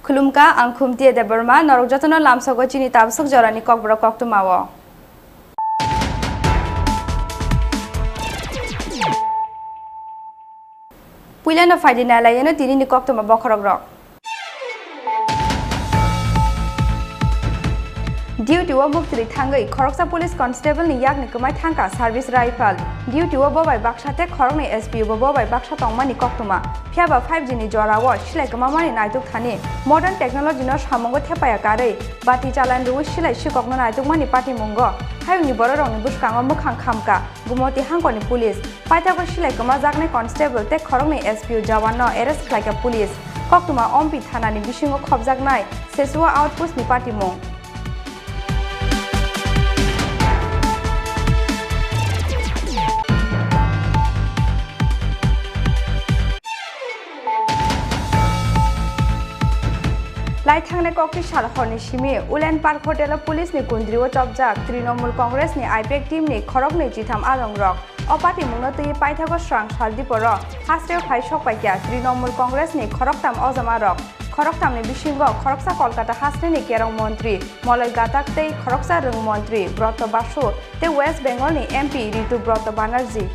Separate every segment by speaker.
Speaker 1: Kulumka ang khumtie de Burma norok jotono lamsogo chini tabsuk jorani kokborok KOKTWMA-o. Puilano faidina layano Tini ni KOKTWMA bokhorok. Duty wa muktri thangai khoroksa police constable ni yakni kumai thangka service rifle duty wa bobai baksate khorokni SP wa bobai baksa tongmani KOKTWMA phiaba 5G ni jorawo silai kamamani naituk thani modern technology no samongo thepaya kare bati chalan ru silai sikokno naitukmani party mungo hayuni bororongni buskango mukhang khamka gumoti hangkoni police paitako silai kama jakne constable te khorokni SP jawan no arrest khlaika police KOKTWMA ompi thanani bisingo khobjaknai sesua outpost ni party mung Lai thangne kokti sal horni simi Ulen Park Hotel police ni kundriwo chopjak Trinamool Congress ni IPAC team ni khorok ni chitham arongrok opati mungno tui paithago strang saldiporo hasreo phai sokpaikya Trinamool Congress ni khoroktam ojamarok khoroktam ni bisingo khoroksa Kolkata hasre ni kerong mantri Molai Gatak tei khoroksa rung mantri Broto Basu te West Bengal ni MP Ritu Broto Banerjee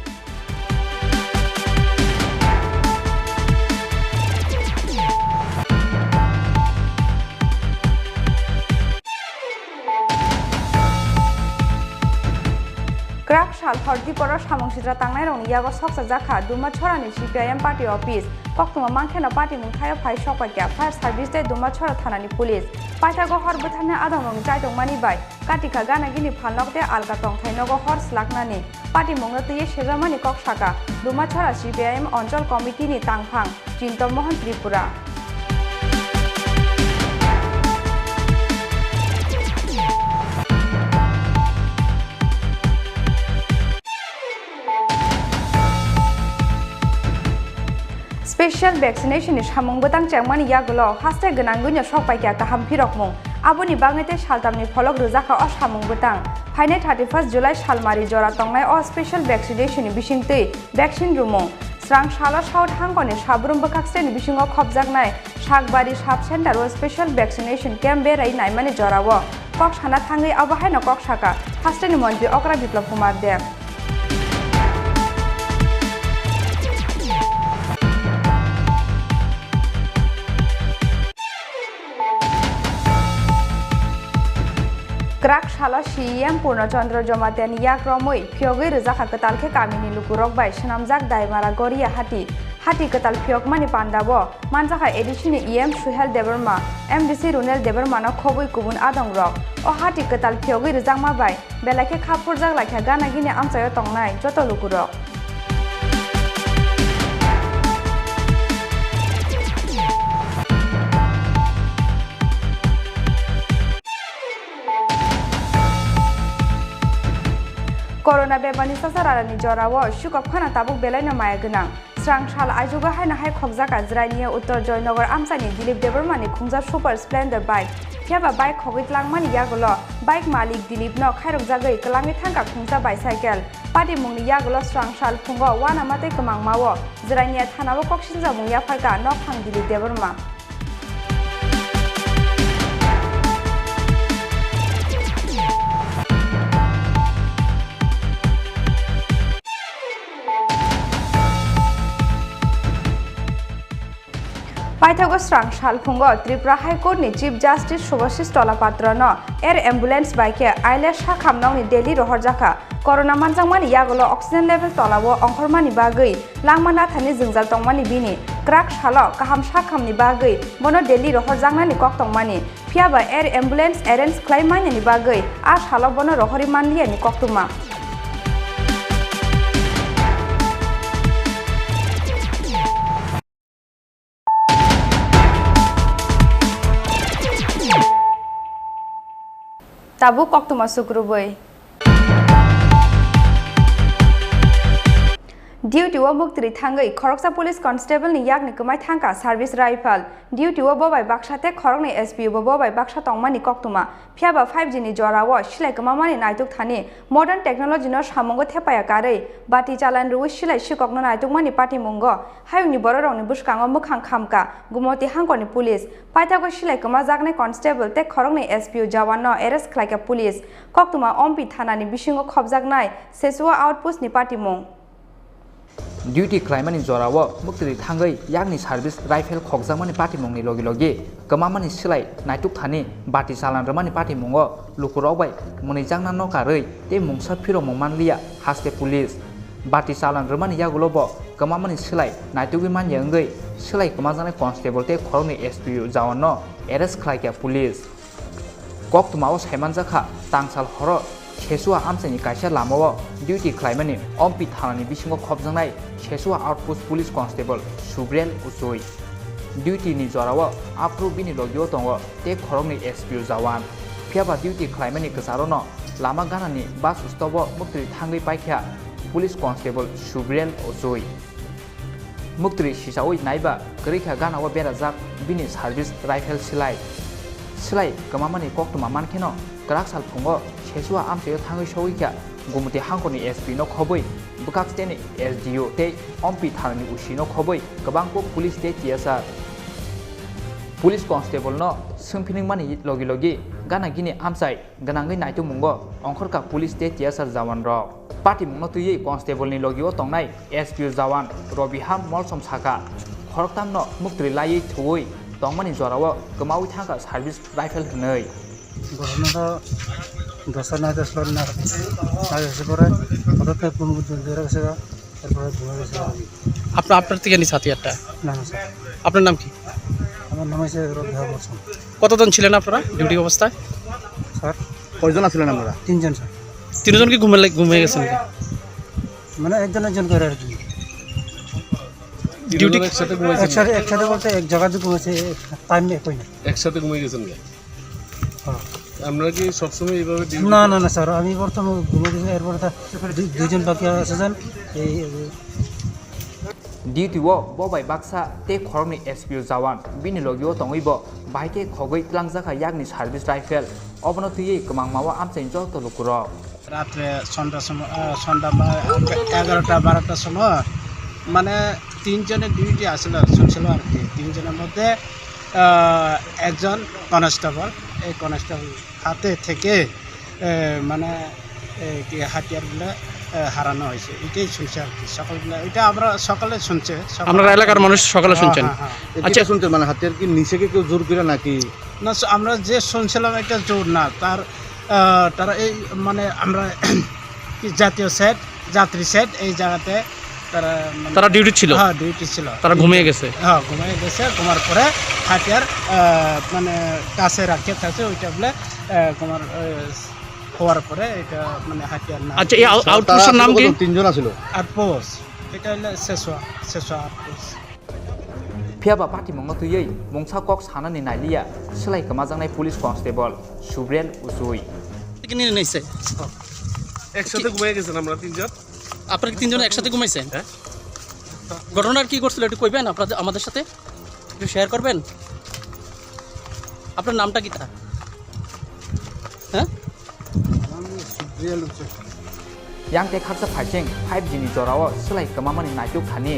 Speaker 1: Krak shal hordi poro samongsidra tangnai rong yago soksa jakha duma chora ni CPIM party office KOKTWMA mangkhena party mungthaya phai sokpaikya fire service te duma chora thanani police paithago hor buthane adong rong chaitong mani bai katika gana gini phalnok te alka tongthai nogo hor slaknani party mungno tuye sejamani koksaka duma chora CPIM onchol committee ni tangphang Chinto Mohan Tripura Special vaccination ni samung botang changmani yagulo haste gananggunya sokpaikya kaham phirokmung aboni bangnete saltamni pholok rujaka o samung botang phaine 31 July salmari jora tongnai o special vaccination ni bisingtei vaccine rumung strang sala saut hangkoni sabrum bakakse ni bisingo khobjaknai sakbari sub center o special vaccination camp berai naimani jorawo kok sana thangai abahaino kok saka haste ni mantri Okra Biplop Kumar Dev Krak shala CM Purnachandra Jomatyan yak romoi phiogoi rujaka katalkhe kamini lukurok bai shnamjak daimara goria hati katal phiog mani pandabo manjaka edishini EM Suhel Debarma MDC Runel Debarmano khoboi kubun adongrok o hati katal phiogoi rujakma bai belakhe khapurjak lakha gana gini amchayo tongnai joto lukurok Corona bebani sasarani jorawo shukok khana tabuk belaina maya gnang strang shal ajuga haina hai khokjaka jrainiya Uttar Joynagar amsani Dilip Debarmani khungja super splendor bike phiaba bike khogitlang yagulo bike malik Dilip no khairok jagai klangi thangka khungja bicycle padi mungni yagulo strang shal phungo wana mate kamangmawo jrainiya thanawo koksinja mungya pharka no phang Dilip Debarma Paithago Strang Shalpungo, Tripura High Court ni Chief Justice Shubhashis Tolapatrano, Air Ambulance Bike, Ailash Hakamnong ni Delhi Rohorjaka, Corona Manjangmani Yagolo Oxygen Level Tolawo, Onkormani Bagui, Langmana Thani Zingzal Tongmani Bini, Crack Shalo, Kaham Shakam ni Bagui, Mono Delhi Rohorjangna ni Koktongmani, Piaba Air Ambulance Errands Claimani ni Bagui, Ash Halo Bono Rohori Mandia ni KOKTWMA. Tabu KOKTWMA Sukrubai. Duty wa muktri thangai Khoroksa Police Constable ni yakni kumai thangka Service Rifle. Duty wa bobai baksate Khorok ni SP wa bobai baksa tongmani KOKTWMA. Phiaba 5G ni jorawo silai kamamani naituk thani modern technology no samongo thepaya karei bati chalan ruwi silai sikokno naitukmani pati mungo hayungni bororongni buskango mukhang khamka gumoti hangkoni police paithago silai kama jakne constable te Khorok ni SP jawan no arrest khlaika police KOKTWMA ompi thanani bisingo khobjaknai sesua outpost ni pati mung
Speaker 2: Duty Claimani Zorawo, Mukti Tangai, Yagni Service, Rifle Koksamani Party Mongi Logi Logi, Kamamani Silai, Naituk Tani, Bati Salan Romani Party Mongo, Lukurawai, Monijana no Kare, De Mungsa Piro Momanlia, Haste Police, Bati Salan Romani Yagulobo, Kamamani Silai, Naitugiman Yangai, Silai Kamazana Constable, Te Koroni SPU Zawano, Arrest Klaika Police. KOKTWMA was Hemanzaka, Tangsal Horror. Chesua Amsani Kaisha Lamawa, Duty Claimani, Ompi Thanani Bisingo Khobjangnai, Chesua Outpost Police Constable, Subrel Usoi. Duty ni Zorawa, Approve Bini Logio Tongo, Te Khorokni SPU Zawan. Phiaba Duty Claimani Kasarono, Lama Ganani, Bas Ustobo, Mukti Thangai Paikha, Police Constable, Subrel Usoi. Mukti Shishaoi Naiba, Grika Ganawa Berazak, Bini Service Rifle Silai. Silai, Kamamani KOKTWMA Mankino, Graksal Pungo, Chesua Amse Tangai Shoika, Gumuti Hankoni SP no Koboi, Bukaksteni SDU Te, Ompi Thanani Ushino Koboi, Kabangko Police Te Tiasa. Police Constable no, Sumpining Mani Logi Logi, Gana Gini Amsai, Ganangai Naitu Mungo, Onkorka Police Te Tiasa Zawan Raw. Party Mungo Tuye Constable ni Logio Tongnai, SPU Zawan, Robi Ham Molsom Saka, Khoroktam no, Muktri Lai Tuoi, Tongmani Zorawa, Kamawi Tanka Service Rifle Nei.
Speaker 3: Gobernador dosa na das lor na ayo sebore otote pun jera sega এরপরে ধুয়ে গেছে
Speaker 4: আপনার থেকে নিছে হাতিয়ারটা
Speaker 3: না না sir
Speaker 4: আপনার নাম কি
Speaker 3: আমার নাম হইছে রবিহা বলছেন
Speaker 4: কতজন ছিলেন আপনারা ডিউটি অবস্থায়
Speaker 3: স্যার
Speaker 5: কয়জন ছিলেন আপনারা
Speaker 3: তিনজন স্যার
Speaker 4: তিনজন কি ঘুমিয়ে গেছেন
Speaker 3: মানে একজন করে আর কি
Speaker 4: ডিউটি
Speaker 5: একসাথে ঘুমাইছেন
Speaker 3: একসাথে বলতে এক জায়গাতে ঘুমাইছে টাইম একই না
Speaker 5: একসাথে ঘুমিয়ে গেছেন আমরা কি সবসময় এইভাবে
Speaker 3: না না না স্যার আমি প্রথম ঘুমিয়ে গেছি এরপরে দুইজন বাকি আছেন এই
Speaker 2: Duty wo bobai baksa te Khorokni SPU Zawan, Bini Logio Tongibo, Baike Khogoi Tlangjaka Yagni Service Rifle, Obono Tuye Kamangmawa Amsenjo to Lukuro.
Speaker 6: রাত্রে সন্ধ্যা 11টা-12টার সময় মানে তিনজনের ডিউটি আসলে শুনছিল আর কি তিনজনের মধ্যে একজন কনস্টেবল এই কনস্টেবল হাতে থেকে মানে কি হাতিয়ারগুলো হারানো হয়েছে এটাই শুনছে আর কি সকালবেলা এটা আমরা সকালে শুনছে
Speaker 4: আপনারা এলাকার মানুষ সকালে শুনছেন
Speaker 5: আচ্ছা শুনছেন মানে হাতিয়ার কি নিচে কেউ জোর করে নাকি
Speaker 6: না আমরা যে শুনছিলাম এটা জোর না তারা এই মানে আমরা জাতীয় সেট যাত্রী সেট এই জায়গাতে তারা
Speaker 4: ডিউটি ছিল
Speaker 6: হ্যাঁ ডিউটি ছিল
Speaker 4: তারা ঘুমিয়ে গেছে
Speaker 6: হ্যাঁ ঘুমিয়ে গেছে ঘুমার পরে হাতিয়ার মানে কাছে রাখে থাকে ওইটা বলে তোমার হওয়ার পরে এটা মানে হাতিয়ার না
Speaker 4: আচ্ছা এই আউটপোস্টের নাম কি
Speaker 5: তিনজন ছিল
Speaker 6: আউটপোস্ট এটা হলো শেষোয়া outpost
Speaker 2: Phiaba Party Mongo Tuye, Mongsa Kok Sanani Nailia, Silai Kamajangnai Police Constable, Subrel Usoi.
Speaker 4: কি নিয়ে নিছে
Speaker 5: একসাথে ঘুমিয়ে গেছেন আমরা তিনজন
Speaker 4: আপনারা কি তিনজন একসাথে ঘুমাইছেন ঘটনার কি করছিল একটু কইবেন আপনারা আমাদের সাথে একটু শেয়ার করবেন আপনার নামটা কি তা হ্যাঁ
Speaker 2: Yang te khaksa phaicheng 5G ni jorao Silai Kamamani Naituk Thani,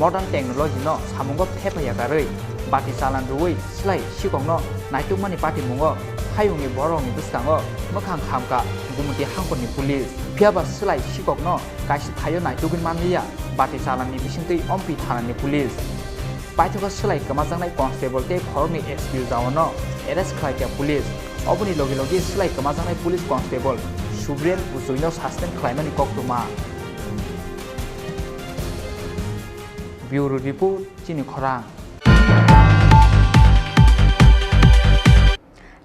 Speaker 2: Modern Technology no Samongo Thepaya Garei, Bati Salan Ruwi, Silai Shikongno, Naitukmani Party Mungo, Hayungi Borong Buskango, Mokhang Khamka, Gumuti Hankoni Police, Phiaba Silai Shikongno, Kaisi Thayo Naitukin Manlia, Bati Salan ni Bisintei Ompi Thanani Police. पाइथागो सोलाय गोमाजांनाय constable ते खरंनि SP जावनो arrest खालायग्रा police अबनि लगे लगे सोलाय गोमाजांनाय police constable सुब्रेल उजुइनो सासपेन्ड खालायनानै कक्टमा bureau report चिनि खरां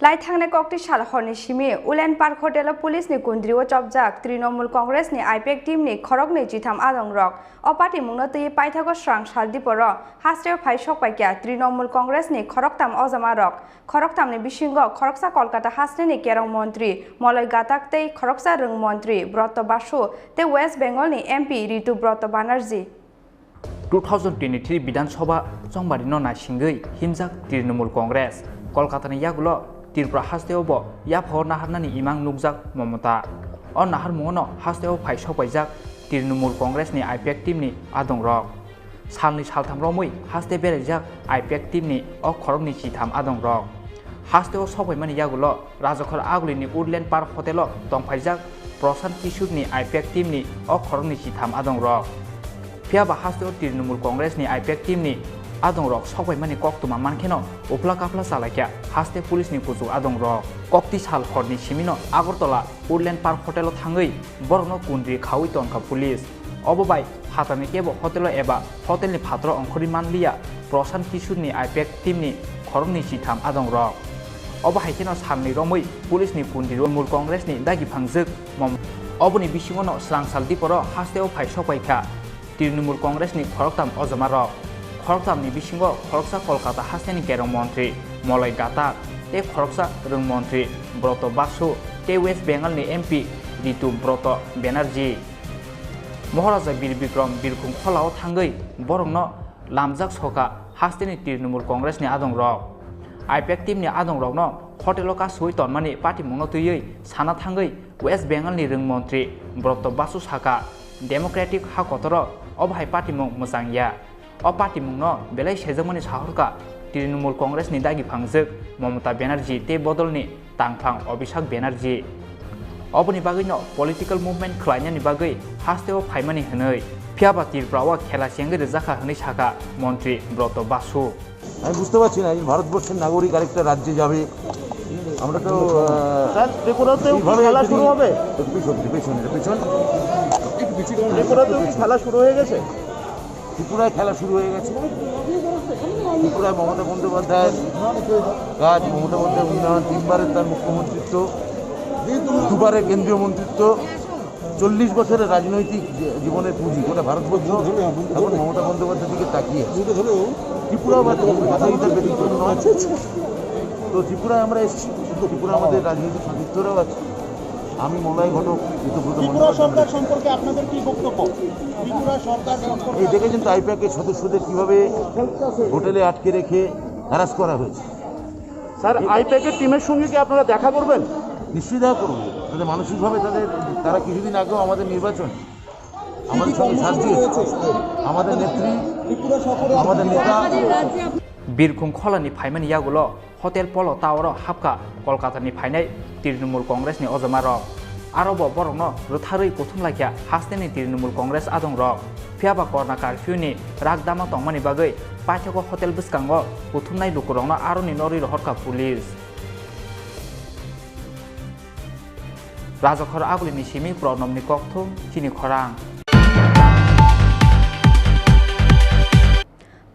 Speaker 1: लाई थांनाय कक्टि साल हरनि Simi woollen park hotel police नि कुंद्रिओ चपजाक तृणमूल कांग्रेस नि आईपीएक टीम नि खरक नि जिथाम आदं रक अपाटी मुंनो तुई पाइथागो स्रांग सालदीपर हास्टेव फाइ सकपाइक्या तृणमूल कांग्रेस नि खरकताम अजमा रक खरकताम नि बिसिंगो खरकसा कोलकाता हास्टे नि केरं मंत्री मलय गाताक तै खरकसा रंग मंत्री ब्रत बासु ते वेस्ट बेंगल नि एमपी ऋतु ब्रत बानार्जी
Speaker 2: 2023 विधानसभा चंबारिनो नासिंगै हिमजाक तृणमूल कांग्रेस कोलकातानि यागुलो त्रिपुरा हास्टेवबो याफर नाहारनानि इमां नुकजाक ममता और नाहार मुङनो हास्टेव फाइसपाइजाक तृणमूल कांग्रेसनि आईपीएक टीमनि आदं रक सालनि सालथाम रमै हास्टे बेरायजाक आईपीएक टीमनि अ खरंनि जिथाम आदं रक हास्टेव सबायमानि यागुलो राजखर आगुलिनि उडलेन्ड पार्क हटेलो दंफाइजाक प्रशांत किशोरनि आईपीएक टीमनि अ खरंनि जिथाम आदं रक फियाबा हास्टेव तृणमूल कांग्रेसनि आईपीएक टीमनि आदं रक सबायमानि कक्टमा मानखेनो उफ्ला काफ्ला सालायख्या हास्टे पुलिसनि पुजु आदं रक कक्ति साल हरनि सिमिनो आगरतला उडलेन्ड पार्क हटेलो थाङै बरनो कुन्द्रि खावै तनखा पुलिस अबबाय हातानि केबो हटेलो एबा हटेलनि फात्र अंखरि मानलिया प्रशांत किशोरनि आईपीएक टीमनि खरंनि जिथाम आदं रक अब हाइकेनो सालनि रमै पुलिसनि कुन्द्रि तृणमूल कांग्रेसनि दागि फांजोक मम अबनि बिसिङनो स्रांसाल दिपर हास्टेव फाइसपाइख्या तृणमूल कांग्रेसनि खरकताम अजमा रक खरकतामनि बिसिङो खरकसा कोलकाता हास्टेनि केरं मंत्री मलय गाताक ते खरकसा रंग मंत्री ब्रत बासु ते वेस्ट बेंगलनि एमपी ऋतु ब्रत बेनार्जी महाराजा बीर बिक्रम बिरखुं खलाव थांगै बरंनो लामजाक सका हास्टेनि तृणमूल कांग्रेसनि आदं रक आईपीएक टीमनि आदं रकनो हटेलो कासुइ तनमानि पार्टी मुङनो तुयै साना थांगै वेस्ट बेंगलनि रंग मंत्री ब्रत बासु साका डेमोक्रेटिक हाकतर अबहाय पार्टी मुं मोजांया अ पार्टी मुङनो बेलाय सेजमनि साहरका तृणमूल कांग्रेसनि दागि फांजोक ममता बेनार्जी ते बदलनि तांफ्लां अभिषेक बेनार्जी अबनि बागैनो पलिटिकल मुभमेन्ट खालायनायनि बागै हास्टेव फाइमानि हनै फियाबा त्रिपुराव खेला सेंगे रजाखा हनै साका मन्त्री ब्रत बासु
Speaker 7: আমি বুঝতে পারছি না এই ভারতবর্ষের নাগরিক আরেকটা রাজ্যে যাবে আমরা তো খেলা শুরু হবে খেলা শুরু হয়ে গেছে ত্রিপুরায় খেলা শুরু হয়ে গেছে ত্রিপুরায় মমতা বন্দ্যোপাধ্যায়ের কাজ মমতা বন্দ্যোপাধ্যায় উন্নয়ন তিনবারের তার মুখ্যমন্ত্রিত্ব দুবারের কেন্দ্রীয় মন্ত্রিত্ব 40 বছরের রাজনৈতিক জীবনের পুঁজি গোটা ভারতবর্ষ এখন মমতা বন্দ্যোপাধ্যায়ের দিকে তাকিয়ে ত্রিপুরা বা বাধাইতার ব্যতিক্রম নয় তো ত্রিপুরায় আমরা এসেছি ত্রিপুরা আমাদের রাজনৈতিক সতীর্থরাও আছে আমি মলয় ঘটক
Speaker 5: সম্পর্কে আপনাদের কি বক্তব্য ত্রিপুরা সরকার
Speaker 7: এই দেখেছেন তো আইপ্যাকের সদস্যদের কিভাবে হোটেলে আটকে রেখে হ্যারাস করা হয়েছে
Speaker 5: স্যার আইপ্যাকের টিমের সঙ্গে কি আপনারা দেখা করবেন
Speaker 7: নিশ্চয়ই দেখা করবো তাদের মানসিকভাবে তারা কিছুদিন আগেও আমাদের নির্বাচন আমাদের সঙ্গে সাথ দিয়েছে আমাদের নেত্রী আমাদের নেতা
Speaker 2: बिरखुं खलानि फाइमानि यागुलो हटेल पलो टावर हाबका कोलकातानि फाइनाय तृणमूल कांग्रेसनि अजमा रक आरोबो बरंनो रुथारै गथुमलायख्या हास्टेनि तृणमूल कांग्रेस आदं रक फियाबा करना कर्फ्यूनि रागदामा तंमानि बागै पाइथागो हटेल बिस्कांगो गथुमनाय लुकुरंनो आरोनि नरि रहरका पुलिस राजखर आगुलिनि सिमी प्रनमनि कक्थुम चिनि खरां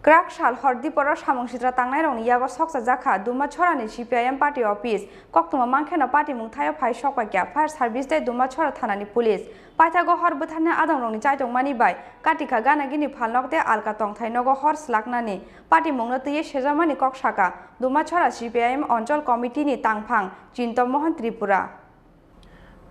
Speaker 1: क्राक साल हरदीपर सामंसित्रा तांनाय रंनि यागो सकसा जाखा दुमा छरानि सीपीआईएम पार्टी अफिस कक्टमा मांखेनो पार्टी मुंथायो फाइ सकपाइक्या फायर सार्भिस दे दुमा छरा थानानि पुलिस पाइथागो हर बुथारनि आदं रंनि चाइतंमानि बाय काटिका गानागिनि फालनक दे आलका तंथाइनगो हर स्लाकनानि पार्टी मुंनो तुये सेजामानि ककसाका दुमा छरा सीपीआईएम अंचल कमिटिनि तांफां चिन्त मोहन त्रिपुरा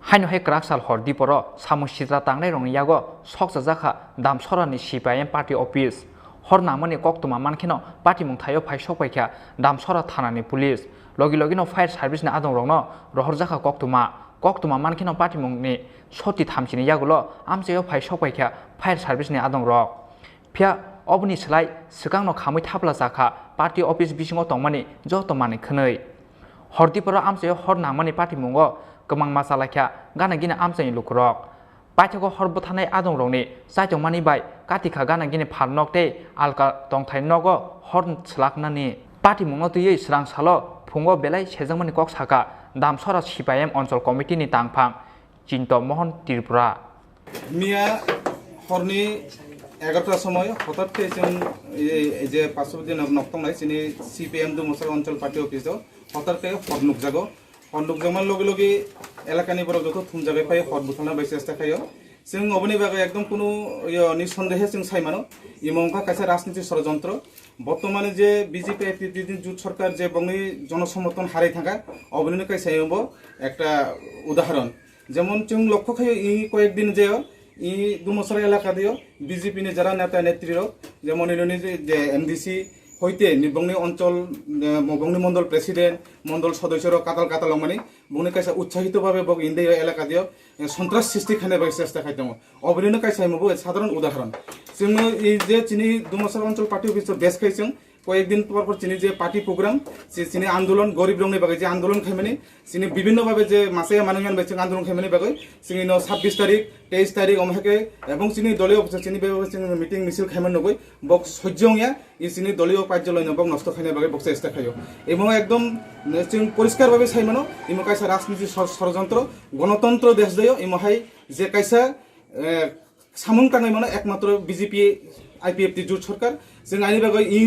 Speaker 2: हाइनो हे क्राक साल हरदीपर सामंसित्रा तांनाय रंनि यागो सकसा जाखा दामसरानि सीपीआईएम पार्टी अफिस हर नामनि कक्टमा मानखेनो पार्टी मुंथायो फाइ सकपाइख्या दामसरा थानानि पुलिस लगे लगेनो फायर सार्भिसनि आदं रंनो रहरजाखा कक्टमा मानखेनो पार्टी मुंनि सति थामसिनि यागुलो आमचायो फाइ सकपाइख्या फायर सार्भिसनि आदं रक फिया अबनि सोलाय सिगांनो खामै थाब्ला जाखा पार्टी अफिस बिसिङाव तंमानि जतमानि खनै हरदीपर आमचायो हर नामनि पार्टी मुङो गोमां मासालाख्या गानागिना आमचानि लुकुरक পাইथाखौ हरबो थानाय आदं रंनि साइथं मानि बाय कातिखा गाना गिने फारनक ते आलका तंथाय नगो हर्न छलाकनानि पार्टी मुंग तुयै स्रां सालो फुंगो बेलाय सेजंमानि कक साका दामसरा सिपाएम अंचल कमिटिनि तांफां चिन्त मोहन त्रिपुरा
Speaker 8: मिया हरनि 11টার সময় হঠাৎ जों যে পাঁচদিন নক্তংনাय চিনি সিপিএম দুমসর অঞ্চল পার্টি অফিসও হঠাৎ হর নুকজাগো হর নুকজামান লগে লগে এলাকাनि বড় যত থুম জায়গায় পাই হর বুথলনা বাই চেষ্টা খাयो जों अबनि बागै एकदम কোনো নিঃসন্দেহে जों সাইমানো ইমংকা কাছে রাজনীতি ষড়যন্ত্র বর্তমানে যে বিজেপি এপিপি জুট সরকার যে বংনি জনসমর্থন হারাই থাকা অবনিনো কাইসাইব একটা উদাহরণ যেমন जों লক্ষ্য খাयो ই কয়েকদিন যে ই দুমসর এলাকা দিও বিজেপি নি যারা নেতা নেত্রীর যেমন ইনি যে এমডিসি হইতে বংনি অঞ্চল বংনি মন্ডল প্রেসিডেন্ট মন্ডল সদস্যর কাতাল কাতাল মানে বংনি কাছে উৎসাহিতভাবে বগ ইন্দি এলাকা দিও সন্ত্রাস সৃষ্টি খানে বাই চেষ্টা খাইতাম অবনিনো কাইসাইমবো সাধারণ উদাহরণ जों এই যে চিনি দুমসর অঞ্চল পার্টি অফিস বেস খাইছং কয়েকদিন পর চিনি যে পার্টি প্রোগ্রাম চিনি আন্দোলন গরিব রংনি বাগै যে আন্দোলন খাইমানি চিনি বিভিন্ন ভাবে যে মাসে মানগান বাইছে আন্দোলন খাইমানি বাগै চিনি 26 তারিখ 23 তারিখ অমহাকে এবং চিনি দলীয় চিনি চিনি মিটিং মিছিল খাইমান নগৈ বক সহ্যংয়া ই চিনি দলীয় কার্যালয় নবক নষ্ট খাইনে বাগৈ বক চেষ্টা খাইও এবং একদম পরিষ্কার ভাবে সাইমানো ইমো কাইসা রাজনীতি ষড়যন্ত্র গণতন্ত্র দেশ দেয় ইমহাই যে কাইসা সামুং টাঙাই মানে একমাত্র বিজেপি আইপিএফটি জোট সরকার जों आइनि बागै इ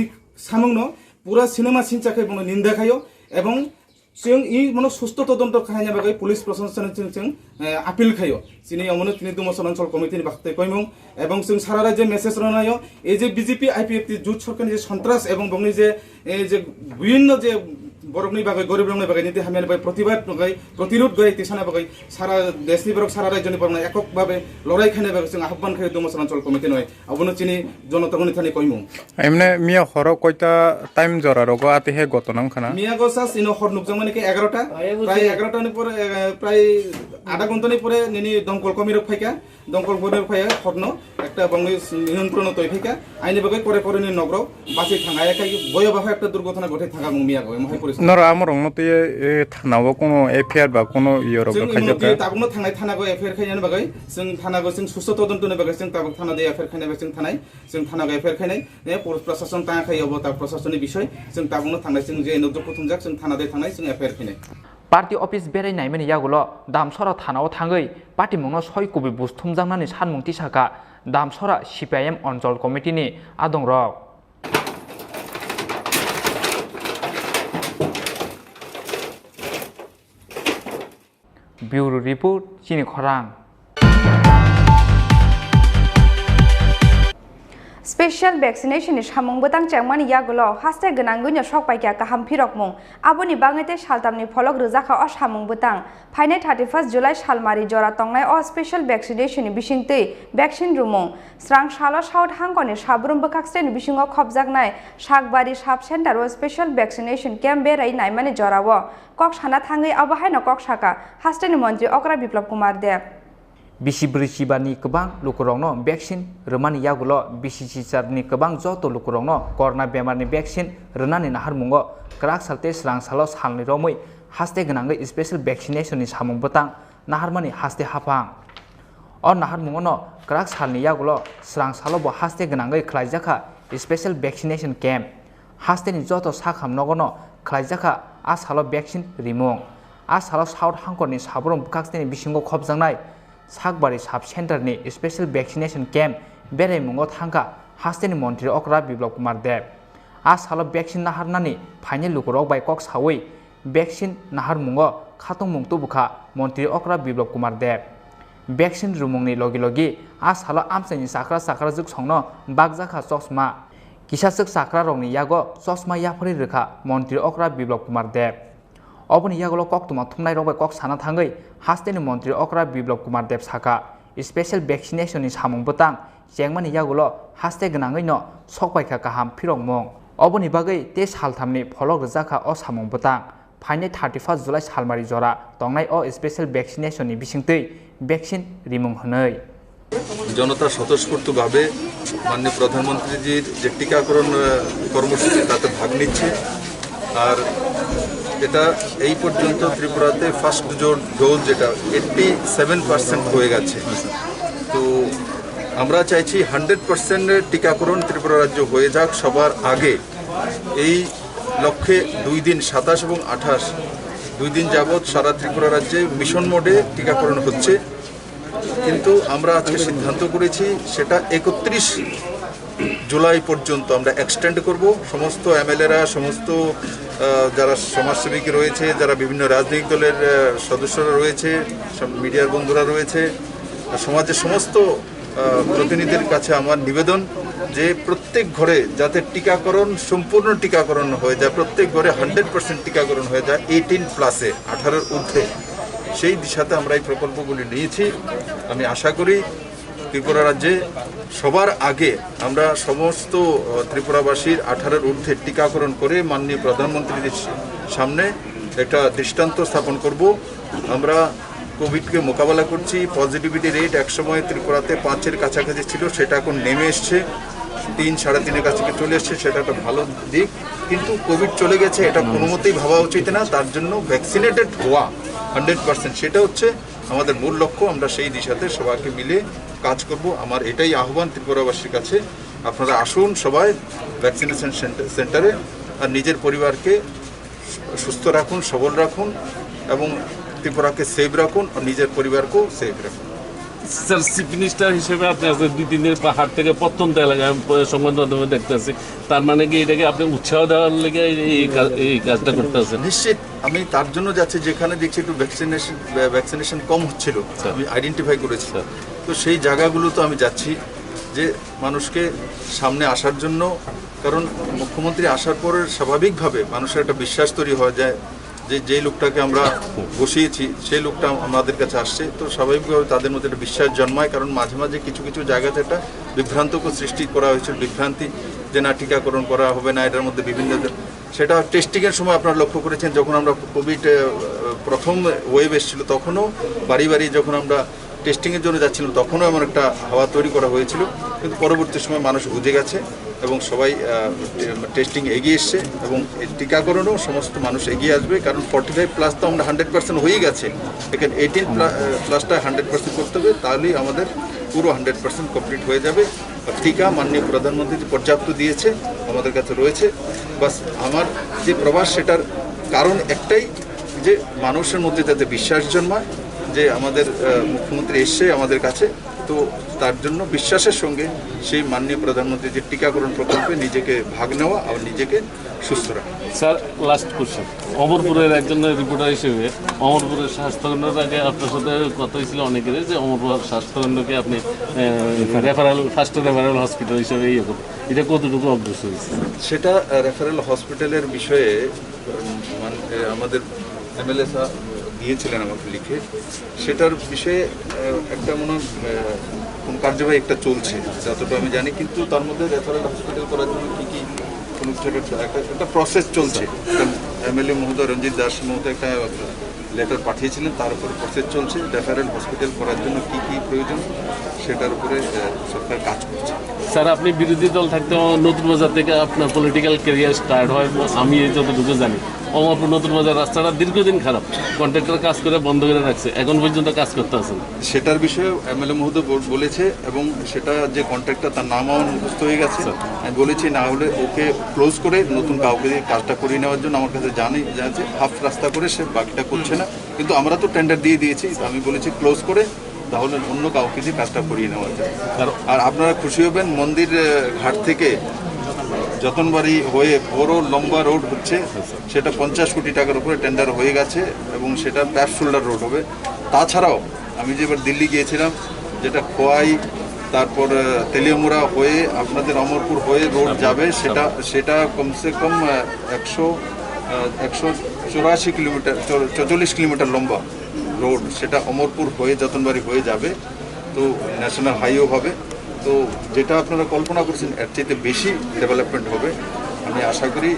Speaker 8: सामंनो पूरा सिनेमा सिनचाखै बंनो निंदा खायो एवं जों इ मनो सुस्थ तदন্ত खायना बागै पुलिस प्रशासन जों आपिल खायो सिनि अमनो तिनि दुमसर अंचल कमिटिनि बाखते कयमं एवं जों सारा राज्य मेसेज रनायो ए जे बीजेपी आईपीएफटी जुट सरकारनि जे सन्त्रास एवं बंनि जे বিভিন্ন যে বরকনি বাগै গরিব রংনি বাগै নিতে হামিয়ানি বাগै প্রতিবাদ বাগै प्रतिरोध गय तिसाना बागै सारा देशनि बरक सारा राज्यनि बरक एকক भाবে লড়াই খানে बागै जों आह्वान खायो दुमसर अंचल कमिटि नय अबनो चिनि जनतागनि थानि कयमु
Speaker 9: एमने मिया हर कयता टाइम जरा रगो आते हे गतनां खाना
Speaker 8: मिया गसास इनो हर नुकजामानि के 11টা प्राय 11টা नि परे प्राय आधा घंटानि परे निनि दंकल कमिरक फायका दंकल बनेर फाया हरनो একটা बंगनि नियन्त्रण तय फायका आइनि बागै करे करे नि नगर बासि थांगाय खाय भयाबह একটা দুর্ঘটনা ঘটে থাকা মিয়া গয় মহাই পরিস্থিতি
Speaker 9: नरा आमर रंगनते थानाव कोनो एफआईआर बा कोनो इयर रग खायजाका
Speaker 8: ताबनो थांनाय थानागो एफआईआर खायनो बागै जों थानागो जों सुस्थ तदन्तनि बागै जों ताबक थाना दे एफआईआर खायनाय जों थानागो एफआईआर खायनाय ने प्रशासन ता खायबो ता प्रशासननि बिषय जों ताबनो थांनाय जों जे नजर कुथुमजाक जों थाना दे थांनाय जों एफआईआर खायनाय
Speaker 2: पार्टी अफिस बेरायनाय माने यागुलो दामसरा थानाव थाङै पार्टी मुंनो 6 कबि बुस्थुमजांनानै सानमुंथि साका दामसरा सिपिएम अंचल कमिटिनि आदं रक Bureau Report Tini Khorang
Speaker 1: Special vaccination is hamung betang changmani yagulo haste genanggunya sok paikya kaham pirokmung aboni bangete shaltamni pholok rujaka os hamung betang phaine 31 July salmari jora tongnai o special vaccination bisingtei vaccine rumung srang salo saut hangkoni sabrum bakakseni bisingo khobjaknai sakbari sub center o special vaccination camp berai naimani jorawo kok sana thangai abahaino kok saka hasteni mantri okra biplop kumar de
Speaker 2: बिसिब्रि सिबानि गोबां लुकुरंनो vaccine रोमानि यागुलो बिसिसिसारनि गोबां जतो लुकुरंनो corona बेमारनि vaccine रोनानि नाहारमुंगो क्राक सालते स्रां सालो सालनि रमै हास्ते गोनाङै special भेक्सिनेशननि सामुं बोतां नाहारमानि हास्ते हाफां अ नाहारमुंगोनो क्राक सालनि यागुलो स्रां सालो बो हास्ते गोनाङै खलाइजाखा स्पेशल भेक्सिनेशन कैम्प हास्तेनि जतो साखामनगोनो खलाइजाखा आ सालो भेक्सिन रिमुं आ सालो साउथ हांकरनि साब्रम बुकाक्सनि बिसिंगो खबजांनाय सागबारि साब सेन्टारनि स्पेशल भेक्सिनेशन कैम्प बेरायमुंगो थांगा हास्तेनि मन्त्रि अक्रा बिप्लब कुमार देव आ सालो भेक्सिन नाहारनानि फाइनेल लुकुरक बाय कक सावै भेक्सिन नाहारमुंगो खातंमुं तुबुखा मन्त्रि अक्रा बिप्लब कुमार देव भेक्सिन रुमुंनि लगे लगे आ सालो आमसाइनि साख्रा साख्रा जुग संनो बागजाखा चश्मा किसासक साख्रा रंनि यागो चश्मा याफरि रेखा मन्त्रि अक्रा बिप्लब कुमार देव अबनि यागलो कक्तुमा थुमनाय रंबाय कक साना थाङै हास्तेनि मन्त्रि अक्रा बिप्लब कुमार देव साका स्पेशल भेक्सिनेशननि सामुं बोतां जेंमानि यागलो हास्ते गोनाङैनो सकबायखा गाहाम फिरंमं अबनि बागै ते सालथामनि फलक रजाखा अ सामुं बोतां फाइने 31 जुलाइ सालमारि जरा तंनाय अ स्पेशल भेक्सिनेशननि बिसिंतै भेक्सिन रिमुं हनै
Speaker 10: জনতা স্বতঃস্ফূর্তভাবে মাননীয় প্রধানমন্ত্রীজির যে টিকাকরণ কর্মসূচি তাতে ভাগ নিচ্ছে আর এটা এই পর্যন্ত ত্রিপুরাতে ফার্স্ট ডোজ যেটা 87% হয়ে গেছে তো আমরা চাইছি 100% টিকাকরণ ত্রিপুরা রাজ্য হয়ে যাক সবার আগে। এই লক্ষ্যে 2 দিন 27 এবং 28 2 দিন যাবৎ সারা ত্রিপুরা রাজ্যে মিশন মোডে টিকাকরণ হচ্ছে, কিন্তু আমরা আজকে সিদ্ধান্ত করেছি সেটা 31 জুলাই পর্যন্ত আমরা এক্সটেন্ড করব। সমস্ত এমএলএরা, সমস্ত যারা সমাজসেবী রয়েছে, যারা বিভিন্ন রাজনৈতিক দলের সদস্যরা রয়েছে, মিডিয়ার বন্ধুরা রয়েছে, সমাজের সমস্ত প্রতিনিধির কাছে আমার নিবেদন যে প্রত্যেক ঘরে যাতে টিকাকরণ, সম্পূর্ণ টিকাকরণ হয়ে যায়, প্রত্যেক ঘরে 100% টিকাকরণ হয়ে যায় 18+-এ, 18-এর ঊর্ধ্বে। সেই দিশাতে আমরা এই প্রকল্পগুলি নিয়েছি। আমি আশা করি ত্রিপুরা রাজ্যে সবার আগে আমরা সমস্ত ত্রিপুরাবাসীর 18-এর ঊর্ধ্বে টিকাকরণ করে মাননীয় প্রধানমন্ত্রীর সামনে একটা দৃষ্টান্ত স্থাপন করব। আমরা কোভিডকে মোকাবেলা করছি। পজিটিভিটি রেট একসময় ত্রিপুরাতে 5-এর কাছাকাছি ছিল, সেটা এখন নেমে এসছে, 3-3.5-এর কাছে চলে এসছে, সেটা একটা ভালো দিক। কিন্তু কোভিড চলে গেছে, এটা কোনো মতেই ভাবা উচিত না। তার জন্য ভ্যাকসিনেটেড হওয়া 100%, সেটা হচ্ছে আমাদের মূল লক্ষ্য। আমরা সেই দিশাতে সবাইকে মিলে কাজ করব। আমার এটাই আহ্বান ত্রিপুরাবাসীর কাছে, আপনারা আসুন সবাই ভ্যাকসিনেশন সেন্টারে, আর নিজের পরিবারকে সুস্থ রাখুন, সবল রাখুন এবং ত্রিপুরাকে সেভ রাখুন আর নিজের পরিবারকেও সেভ রাখুন।
Speaker 11: স্যার, চিফ মিনিস্টার হিসেবে আপনি আজকে 2-3 দিনের পাহাড় থেকে প্রত্যন্ত এলাকায় সংবাদ মাধ্যমে দেখতে আছি, তার মানে কি এটাকে আপনি উৎসাহ দেওয়ার লেগে এই কাজটা করতে আছেন?
Speaker 10: নিশ্চিত আমি তার জন্য যাচ্ছি, যেখানে দেখছি একটু ভ্যাকসিনেশন কম হচ্ছিল, আমি আইডেন্টিফাই করেছি, তো সেই জায়গাগুলো তো আমি যাচ্ছি যে মানুষকে সামনে আসার জন্য। কারণ মুখ্যমন্ত্রী আসার পরে স্বাভাবিকভাবে মানুষের একটা বিশ্বাস তৈরি হয়ে যায় যে যেই লোকটাকে আমরা বসিয়েছি সেই লোকটা আমাদের কাছে আসছে, তো স্বাভাবিকভাবে তাদের মধ্যে একটা বিশ্বাস জন্মায়। কারণ মাঝে মাঝে কিছু কিছু জায়গাতে একটা বিভ্রান্তকে সৃষ্টি করা হয়েছিল, বিভ্রান্তি যে না টিকাকরণ করা হবে না, এটার মধ্যে বিভিন্ন, সেটা টেস্টিংয়ের সময় আপনারা লক্ষ্য করেছেন, যখন আমরা কোভিড প্রথম ওয়েভ এসেছিল তখনও বাড়ি বাড়ি যখন আমরা টেস্টিংয়ের জন্য যাচ্ছিলাম তখনও এমন একটা হাওয়া তৈরি করা হয়েছিল। কিন্তু পরবর্তী সময় মানুষ বুঝে গেছে এবং সবাই টেস্টিং এগিয়ে এসছে এবং টিকাকরণও সমস্ত মানুষ এগিয়ে আসবে। কারণ 45+ তো আমরা 100% হয়েই গেছে, এখানে 18+টা 100% করতে হবে, তাহলেই আমাদের পুরো 100% কমপ্লিট হয়ে যাবে। আর টিকা মাননীয় প্রধানমন্ত্রী যে পর্যাপ্ত দিয়েছে আমাদের কাছে রয়েছে। বাস আমার যে প্রবাস, সেটার কারণ একটাই যে মানুষের মধ্যে যাতে বিশ্বাস জন্মায় যে আমাদের মুখ্যমন্ত্রী এসছে আমাদের কাছে, তো তার জন্য বিশ্বাসের সঙ্গে সেই মাননীয় প্রধানমন্ত্রী যে টিকাকরণ প্রকল্পে নিজেকে ভাগ নেওয়া আর নিজেকে সুস্থ রাখা।
Speaker 11: স্যার, লাস্ট কোশ্চেন, অমরপুরের একজন রিপোর্টার হিসেবে অমরপুরের স্বাস্থ্যকেন্দ্রের আগে আপনার সাথে কথা হয়েছিল অনেকের যে অমরপুর স্বাস্থ্যকেন্দ্রকে আপনি ফার্স্ট রেফারেল হসপিটাল হিসেবে ইয়ে করবেন, এটা কতটুকু অগ্রসর হয়েছে?
Speaker 10: সেটা রেফারেল হসপিটালের বিষয়ে আমাদের এমএলএ সাহেব দিয়েছিলেন আমাকে লিখে, সেটার বিষয়ে একটা মনে কোন কার্যবাহী একটা চলছে যতটা আমি জানি, কিন্তু তার মধ্যে রেফারেল হসপিটাল করার জন্য কী কী কোনো একটা প্রসেস চলছে। এমএলএ মহোদয় রঞ্জিত দাস মহোদয় একটা লেটার পাঠিয়েছিলেন, তার উপরে প্রসেস চলছে। রেফারেল হসপিটাল করার জন্য কী কী প্রয়োজন সেটার উপরে সরকার কাজ করছে।
Speaker 11: স্যার, আপনি বিরোধী দল থাকতে নতুন বাজার থেকে আপনার পলিটিক্যাল ক্যারিয়ার স্টার্ট হয়, আমি যতটুকু জানি। অমরপুর নতুন বাজার রাস্তাটা দীর্ঘদিন খারাপ, কন্ট্রাক্টর কাজ করে বন্ধ করে রাখছে, এখন পর্যন্ত কাজ করতে আছেন।
Speaker 10: সেটার বিষয়ে এমএলএ মহোদয় বলেছে এবং সেটা যে কন্ট্রাক্টর তার নাম আমার মুখস্থ হয়ে গেছে। আমি বলেছি না হলে ওকে ক্লোজ করে নতুন কাউকে দিয়ে কাজটা করিয়ে নেওয়ার জন্য আমার কাছে জানছে হাফ রাস্তা করে সে বাকিটা করছে না, কিন্তু আমরা তো টেন্ডার দিয়ে দিয়েছি। আমি বলেছি ক্লোজ করে তাহলে অন্য কাউকে দিয়ে কাজটা করিয়ে নেওয়া যায়। আর আপনারা খুশি হবেন, মন্দির ঘাট থেকে যতনবাড়ি হয়ে বড় লম্বা রোড হচ্ছে, সেটা 50 কোটি টাকার উপরে টেন্ডার হয়ে গেছে এবং সেটা প্যাপ শোল্ডার রোড হবে। তাছাড়াও আমি যে এবার দিল্লি গিয়েছিলাম, যেটা খোয়াই তারপর তেলিয়ামুড়া হয়ে আপনাদের অমরপুর হয়ে রোড যাবে, সেটা কমসে কম 184 কিলোমিটার 44 কিলোমিটার লম্বা রোড, সেটা অমরপুর হয়ে যতনবাড়ি হয়ে যাবে, তো ন্যাশনাল হাইওয়ে হবে। তো যেটা আপনারা কল্পনা করছেন এর চাইতে বেশি ডেভেলপমেন্ট হবে। আমি আশা করি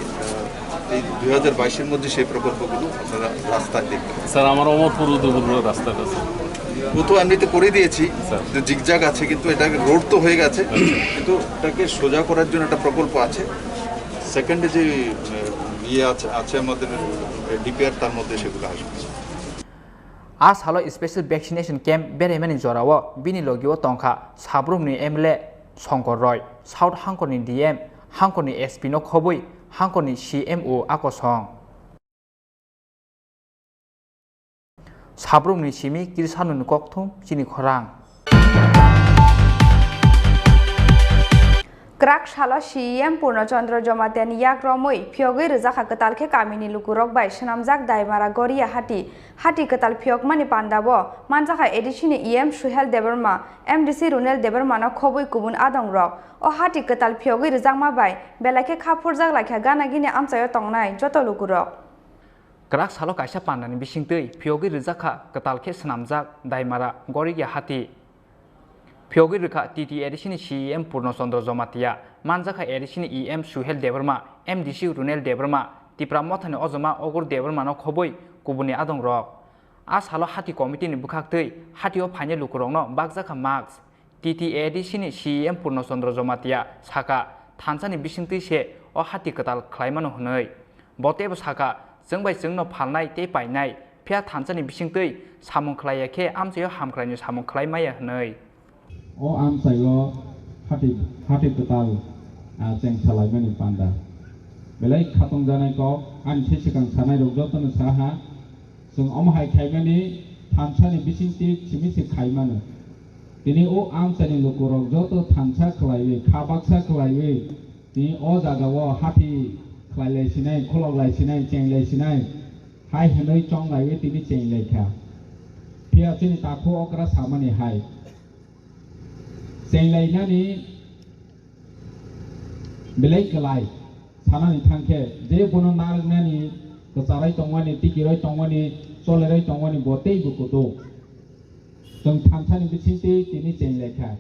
Speaker 10: এই 2022-এর মধ্যে সেই প্রকল্পগুলো আপনারা রাস্তায় দেখবেন।
Speaker 11: স্যার, আমার অমরপুর উদয়পুর রাস্তাটা
Speaker 10: ও তো এমনিতে করে দিয়েছি, জিগজাগ আছে, কিন্তু এটাকে রোড তো হয়ে গেছে, কিন্তু এটাকে সোজা করার জন্য একটা প্রকল্প আছে। সেকেন্ডে যে ইয়ে আছে আমাদের ডিপিআর, তার মধ্যে সেগুলো আসবে।
Speaker 2: आज हालो स्पेशल वैक्सीनेशन कैम्प बेरायमानि जराओ बिनि लगिओ तंखा साब्रुमनि एमएलए शंकर रय साउथ हांखरनि डीएम हांखरनि एसपी नो खबुई हांखरनि सीएमओ आकसं साब्रुमनि सिमी किरसानुनि कक्थुम चिनि खरां
Speaker 1: क्राक सालो सीएम पूर्णचंद्र जमातियानि याक रमै फियोगै रजाखा कतालखे कामिनि लुकुरक बाय सनामजाक दायमारा गरिया हाटी कताल फियोग मानि पान्दाबो मानजाखा एडिसिनि ईएम सुहेल देबरमा एमडीसी रुनेल देबरमानो खबै गुबुन आदं रक ओ हाटी कताल फियोगै रजाकमा बाय बेलाखे खाफुरजाक लाखा गानागिनि आमचायो तंनाय जतो लुकुरक
Speaker 2: क्राक सालो काइसा पान्दानि बिसिंतै फियोगै रजाखा कतालखे सनामजाक दायमारा गरिया हाटी फियोगै रखा टीटी एडिसिनि सीएम पूर्णचंद्र जमातिया मानजाखा एडिसिनि ईएम सुहेल देबरमा एमडीसी रुनेल देबरमा तिप्रा मथानि अजमा अगुर देबरमानो खबै गुबुननि आदं रक आ सालो हाटी कमिटिनि बुखाक्तै हाटीओ फाइने लुकुरंनो बागजाखा मार्क्स टीटी एडिसिनि सीएम पूर्णचंद्र जमातिया साका थानसानि बिसिंतै से अ हाटी कताल ख्लाइमानो हनै बतेबो साका जोंबाय जोंनो फालनाय ते पाइनाय फिया थानसानि बिसिंतै सामुं ख्लायाखे आमसायो हामख्लायनि सामुं ख्लाइमाया हनै
Speaker 12: o am sayo hati ketal ceng salai mani panda belai khatong janai ko an sikang sanai rok jotno saha जों om hai khaimani thamsani bisinti chimisi khaimano tini o am sani lokorok joto thamsa khlaiwe khabaksa khlaiwe tini o jagao hati khlailai sinai kholok lai sinai chenglai sinai hai hanoi chong laiwe tini chenglai kha pia chini takho okra samani hai chenglai nani belai kalai sanani thangke je bono nar nani kesarai tongwani tikiroi tongwani solerai tongwani botei bukuto जों थानसानि बिसिंति तिनि चेंglai kha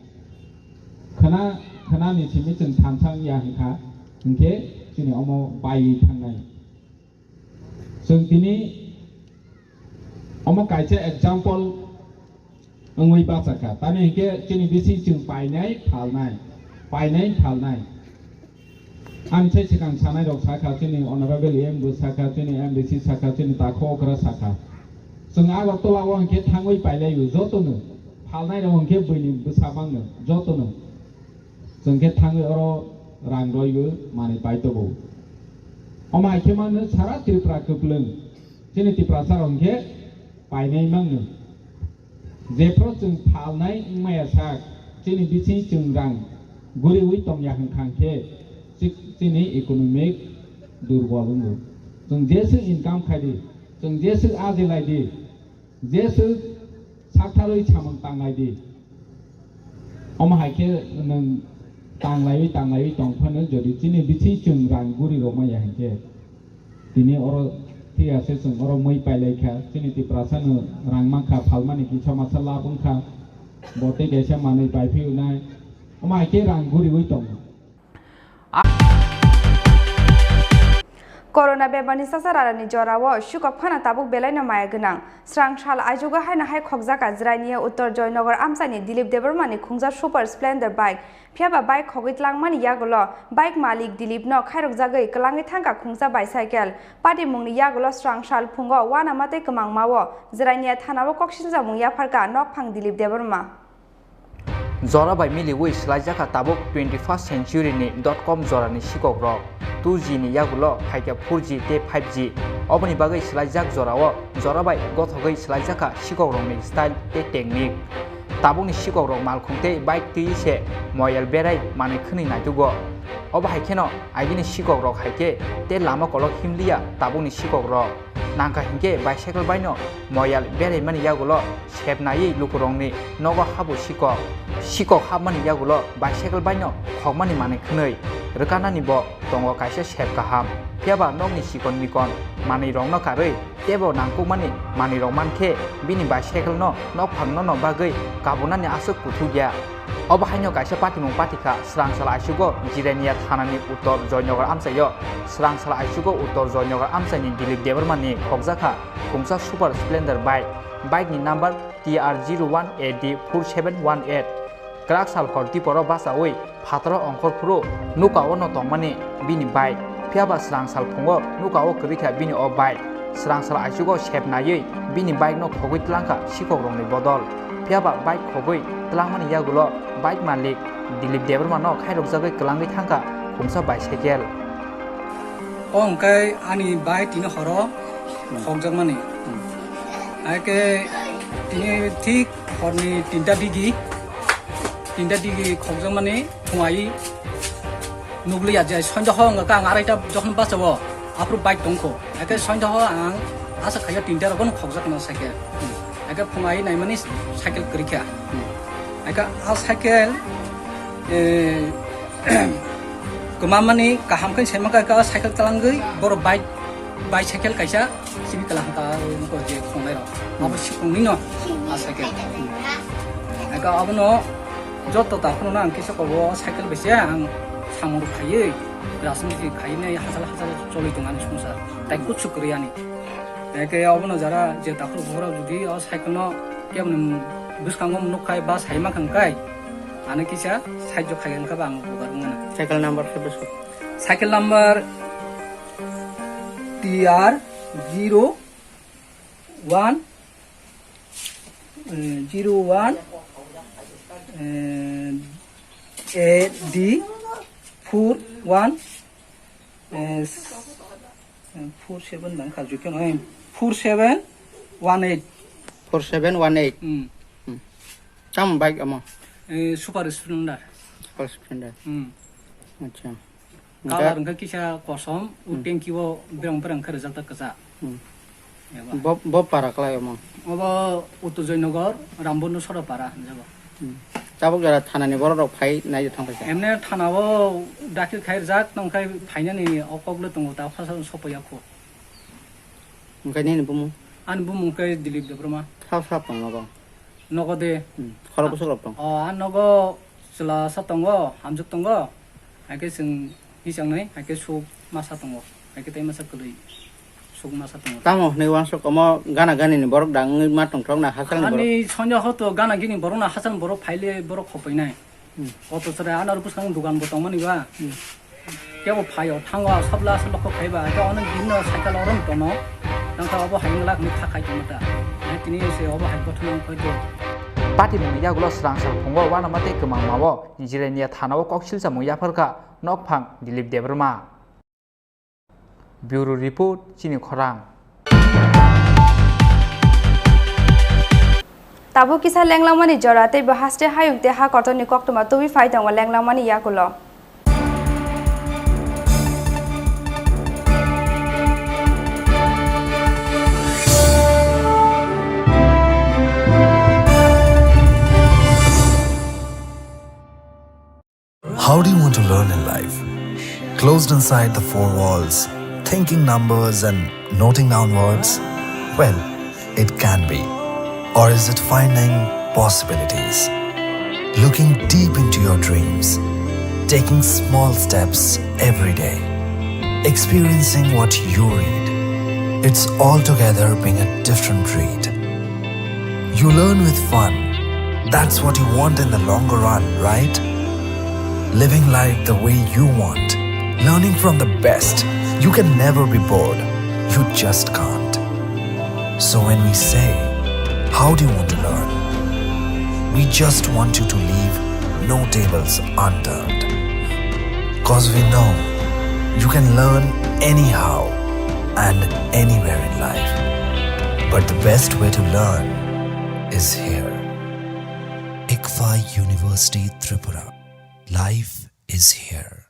Speaker 12: khana ni chimi जों थानसां या हिखा हिंखे जोंनि अमो बायि थांनाय जों तिनि Amo काइसे example अंगै बासाखा तानि हिंखे जोंनि बिसिं जों बायनाय फालनाय आनसे सिगां सानाय रक साखा जोंनि अनरेबल एम बो साखा जोंनि एमडीसी साखा जोंनि दाखो अग्रा साखा जों आगरतलाव अंके थाङै पाइलायो जतनो फालनाय रं अंके बैनि बोसाबांनो जतनो जोंके थाङै अरो रांदयबो माने पाइतबो अमाइखे मानो सारा त्रिपुरा कप्लों जोंनि त्रिपुरा सार अंके पाइनाय मांनो जेफ्रो जों फालनाय माया साक जोंनि बिसिं जों रां गुरिवै तमया खांखे जोंनि इकोनॉमिक दुर्बल जों जेसो इनकाम खायदि जों जेसो आजिलायदि जेसो साथारै सामोन तांनायदि अमाहायखे नों तांलायै तंफानो जदि दिनै बिथि जों रां गुरि रमाया हेंखे दिनै अर थियासे जों अर मै पाइलायखा दिनै तिप्रासानो रां माखा फालमानि कि समासा लाबुंखा बते गेसा मानै पाइफिउनाय अमाहायखे रां गुरिवै दं
Speaker 1: कोरोना बेबारनि सासारानि जराव सुकप फाना ताबुक बेलायनो माया गोनां स्रांसाल आइजुगा हायना हाय खगजाका जिरायनिया उत्तर जयनगर आमसानि दिलीप देबरमानि खुंजा सुपर स्प्लेंडर बाइक फियाबा बाइक खगैतलांमानि यागुलो बाइक मालिक दिलीप न खायरक जागै कलांगै थांगा खुंजा बाइसाइकेल पार्टी मुंनि यागुलो स्रांसाल फुंगो वाना माते कमां मावो जिरायनिया थानाबो कक्सिनजा मुं याफारका नकफां दिलीप देबरमा
Speaker 2: जरा बाय मिलिवै स्लाइजाका ताबुक 21st century नि .com जरानि सिकग्रक 2G नि यागुलो फाइका 4G ते 5G अबनि बागै स्लाइजाक जराओ जराबाय गथगै स्लाइजाका सिकग्रकनि स्टाइल ते टेक्निक ताबुकनि सिकग्रक मालखुंते बाइक तिसे मयल बेराय माने खनै नायदुगो अब हाइकेनो आइगिनि सिकग्रक हाइके ते लामा कलक हिमलिया ताबुकनि सिकग्रक नांका हिंके बाइसाइकेल बायनो मयल बेराय माने यागुलो सेबनायै लुकुरंनि नगो हाबु सिकक हाबमानि यागुलो बाइसाइकेल बायनो खगमानि माने खनै रोकानानि ब दंग काइसे सेब गाहाम फियाबा नगनि सिकन मिकन मानि रंनो कारै तेबो नांकुमानि मानि रंमानखे बिनि बाइसाइकेल नक फांनो न बागै गाबुनानि आसुक कुथुगिया अब हाइनो काइसे पाटिमुं पाटिका स्रांसाल आइसुगो जिरायनिया थानानि उत्तर जयनगर आमसायो स्रांसाल आइसुगो उत्तर जयनगर आमसानि दिलीप देबरमानि खगजाखा खुंसा सुपर स्प्लेंडर बाइकनि नम्बर TR01AD4718 क्राक साल हरती पर बासावै फातरो अंखरफुरो नुकाओ न तंमानि बिनि बाइक फियाबा स्रांसाल फुंगो नुकाओ करिखा बिनि अ bike srang sala aisugo shepnayei bini bike no khogoi tlangka sikok rongni bodol phiaba bike khogoi tlangmani yagulo bike malik dilip debrma no khairok jagai klangai thangka khumsa bicycle
Speaker 13: ongkai ani bike tini horo khogjagmani ake tini thik horni tinta digi khogjagmani thungai nugli aja sonjoho ngaka ngaraita jokhon basabo apru bike tongko ake sonjoho ang asa khaya tinta rogon khogjagna cycle ake phungai naimani cycle krikha ake a cycle kemamani kaham kan sema ka cycle talangai bor bike bicycle kaisa sini talang ta ko je khongai ro abo sikongni no a cycle aka abono joto ta khono nang kisa ko cycle bese ang samuru khaye rasmiti khaine hasal choli tungan sumsa tai kuchu kriani eke abono jara je takru bora judi o cycle no kemn buskangom nukai ba saima khangkai ane kisa sahajo khayen ka bang bugarungana cycle number khebesuk cycle number TR01 AD 41 47 bang khaju kyo 4718 tam bike amo super splendor acha kalar ngka kisa kosom utengki wo berang-berang kerja tak kesa bob para klay mo obo utujoynagar rambono soro para jabo tabuk jara thanani boro rok phai nai thang paisa emne thanao dakil khair jak nongkai phainani okoglo tongo ta phasa sopoya kho ngkai ni bumu an bumu kai dilip debroma sa tongo ba nogode khara busuk rok tong an nogo sela satongo hamjuk tongo ake sing hisang nai ake su masa tongo ake tai masa kului su masa tongo tamo nei wan sok mo gana gani ni borok dang ma tong tong na hasal ni borok ani sonja hoto gana gini borok na hasal borok phaile borok khopai nai oto sare anar pusang dugan botong mani ba kebo phayo thangwa sabla sabla ko khaiba ta onan ginno cycle orom tono nang ta obo haingla ni thakai tomata tini se obo hai kothon khoito
Speaker 2: Pati mong yagulo srang sal phongo wana mate kemang mawo jirenia thanao koksil sa mong yafarka nokphang dilip debrma Bureau report chini khorang
Speaker 1: Tabu kisa lenglangmani jorate bahaste hayukte ha kotoni koktoma tubi faitang wa lenglangmani yakulo
Speaker 14: How do you want to learn in life? Closed inside the four walls, thinking numbers and noting down words? Well, it can be. Or is it finding possibilities? Looking deep into your dreams, taking small steps every day, experiencing what you read. It's altogether being a different breed. You learn with fun. That's what you want in the longer run, right? Living life the way you want, learning from the best. You can never be bored. You just can't. So when we say, how do you want to learn? We just want you to leave no tables unturned. Cause we know you can learn anyhow and anywhere in life. But the best way to learn is here. ICFA University Tripura. Life is here.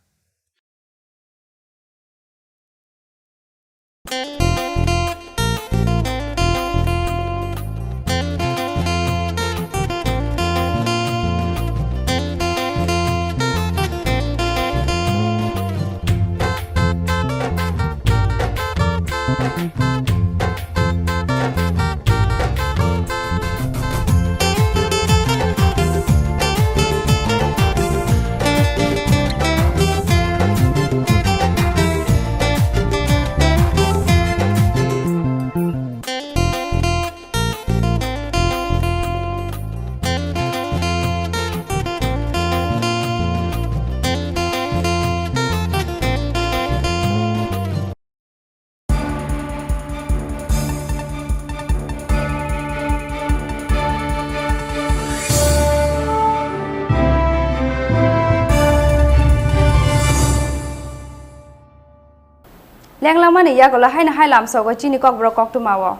Speaker 1: Langlamani yagola haina hailam sogo chini kokborok KOKTWMA-o.